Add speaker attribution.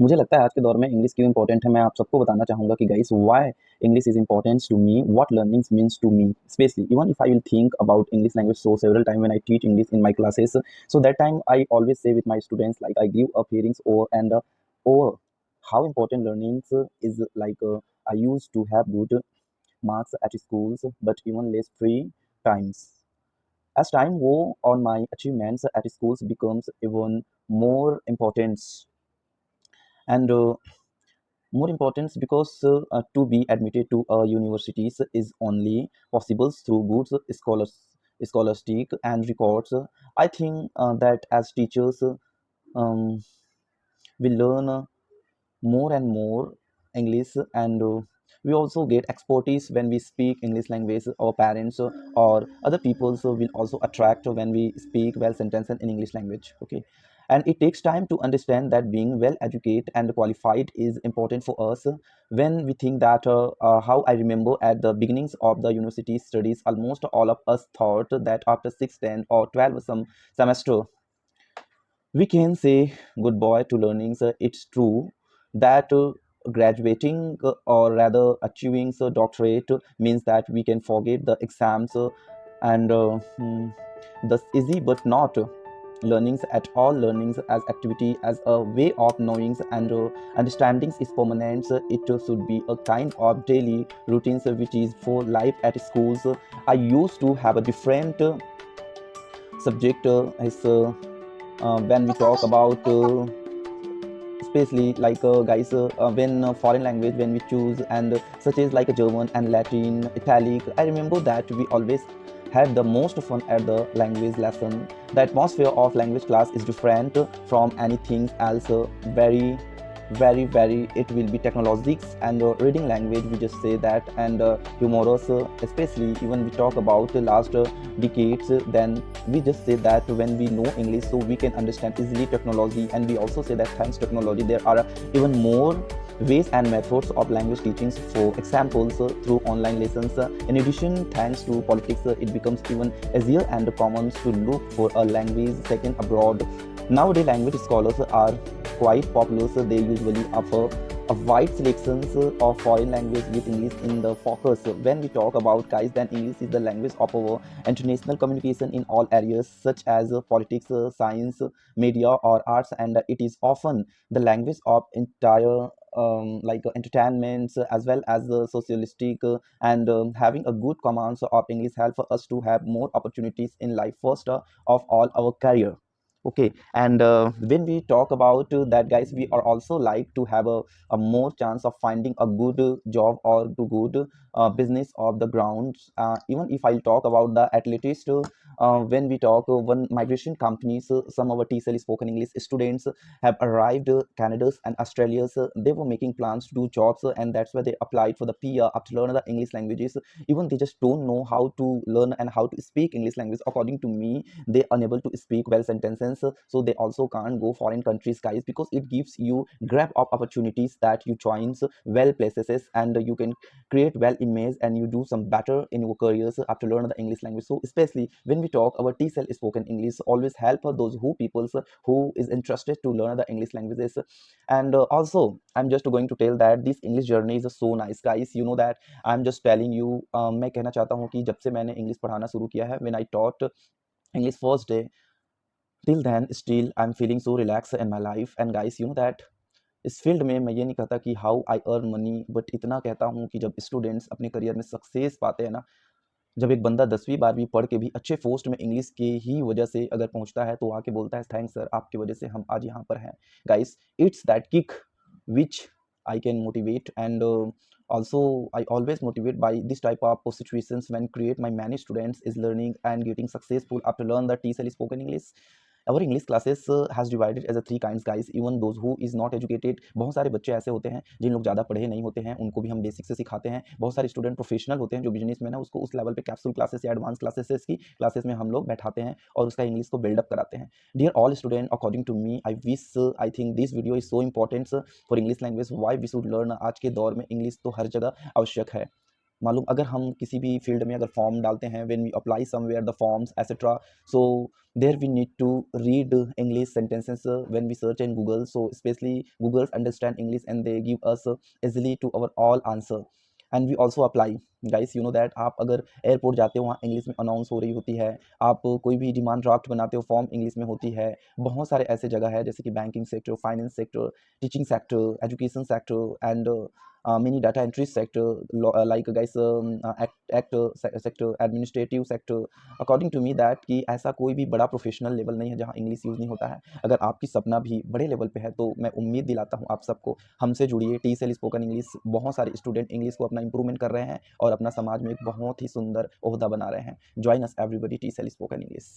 Speaker 1: मुझे लगता है आज के दौर में इंग्लिश क्यों इंपॉर्टेंट है, मैं आप सबको बताना चाहूँगा कि guys why English is important to me, what learnings means to me specially even if I will think about English language so several time when I teach English in my classes. So that time I always say with my students, like I give up hearings over and over how important learnings is like I used to have good marks at schools but even less free times. As time go on, my achievements at schools becomes even more important, and more important because to be admitted to universities is only possible through good scholastic and records. I think that as teachers, um, we learn more and more English, and we also get expertise when we speak English language. Our parents or other people will also attract when we speak well sentences in English language. Okay, and it takes time to understand that being well educated and qualified is important for us. When we think that how I remember at the beginnings of the university studies, almost all of us thought that after 6, 10 or 12 some semester we can say goodbye to learning. It's true that graduating or rather achieving a doctorate means that we can forget the exams and the easy but not learnings at all. Learnings as activity, as a way of knowing and understandings is permanent. It should be a kind of daily routines which is for life at schools. I used to have a different subject is when we talk about especially like guys when foreign language when we choose, and such as like German and Latin, Italic. I remember that we always had the most fun at the language lesson. The atmosphere of language class is different from anything else. Very it will be technologics and reading language, we just say that, and humorous, especially even we talk about the last decades, then we just say that when we know English so we can understand easily technology, and we also say that thanks technology there are even more ways and methods of language teachings. For examples through online lessons. In addition, thanks to politics, it becomes even easier and common to look for a language second abroad. Nowadays language scholars are quite popular, so they usually offer a wide selections of foreign language with English in the focus. When we talk about guys, then English is the language of our international communication in all areas such as politics, science, media or arts, and it is often the language of entire like entertainments as well as the socialistic, and having a good commands of English help us to have more opportunities in life first of all our career. Okay, and when we talk about that guys, we are also like to have a more chance of finding a good job or to good business of the ground. Even if I'll talk about the athletics when we talk one migration companies, some of our TCL spoken English students have arrived Canada's and Australia's. They were making plans to do jobs, and that's why they applied for the PR after learning the English languages. Even they just don't know how to learn and how to speak English language. According to me, they unable to speak well sentences, so they also can't go foreign countries guys, because it gives you grab of opportunities that you joins well places, and you can create well image and you do some better in your careers after learning the English language. So especially when we talk our TCL spoken English always help those who people who is interested to learn the English languages. And also I'm just going to tell that this English journey is so nice guys, you know that I'm just telling you. मैं कहना चाहता हूँ कि जब से मैंने English पढ़ाना शुरू किया है, when I taught English first day, till then still I'm feeling so relaxed in my life. And guys, you know that इस फील्ड में मैं ये नहीं कहता कि how I earn money, but इतना कहता हूँ कि जब स्टूडेंट्स अपने करियर में सक्सेस पाते हैं ना, जब एक बंदा 10वीं 12वीं पढ़ के भी अच्छे पोस्ट में इंग्लिश की ही वजह से अगर पहुंचता है, तो आके बोलता है थैंक्स सर, आपकी वजह से हम आज यहाँ पर हैं। Guys, it's that kick which I can motivate, and also I always motivate by this type of situations when create my many students is learning and getting successful after learn the TCL spoken English. Our English classes has divided as a three kinds guys, even those who is not educated. बहुत सारे बच्चे ऐसे होते हैं जिन लोग ज़्यादा पढ़े नहीं होते हैं, उनको भी हम बेसिक से सिखाते हैं। बहुत सारे स्टूडेंट प्रोफेशनल होते हैं जो बिजनेस में ना, उसको उस लेवल पे कैप्सूल क्लासेस या एडवांस क्लासेस की क्लासेस में हम लोग बैठाते हैं और उसका इंग्लिश को बिल्डअप कराते हैं। Dear all student, according to me I think this video is so important for English language, why we should learn. आज के दौर में इंग्लिश तो हर जगह आवश्यक है। मालूम अगर हम किसी भी फील्ड में अगर फॉर्म डालते हैं, when we apply somewhere the forms etcetera, so there we need to read English sentences when we search in Google. So especially Google understand English and they give us easily to our all answer. And we also apply, guys, you know that आप अगर airport जाते हो वहाँ English में announce हो रही होती है, आप कोई भी डिमांड ड्राफ्ट बनाते हो फॉर्म इंग्लिश में होती है। बहुत सारे ऐसे जगह है जैसे कि banking sector, finance sector, teaching sector, education sector and many data entry sector, like guys, act sector, administrative sector। According to me that कि ऐसा कोई भी बड़ा प्रोफेशनल लेवल नहीं है जहाँ इंग्लिश यूज़ नहीं होता है। अगर आपकी सपना भी बड़े लेवल पे है तो मैं उम्मीद दिलाता हूँ आप सबको, हमसे जुड़िए। TCL स्पोकन इंग्लिश, बहुत सारे स्टूडेंट इंग्लिश को अपना इंप्रूवमेंट कर रहे हैं और अपना समाज में एक बहुत ही सुंदर ओहदा बना रहे हैं। Join us everybody TCL spoken English.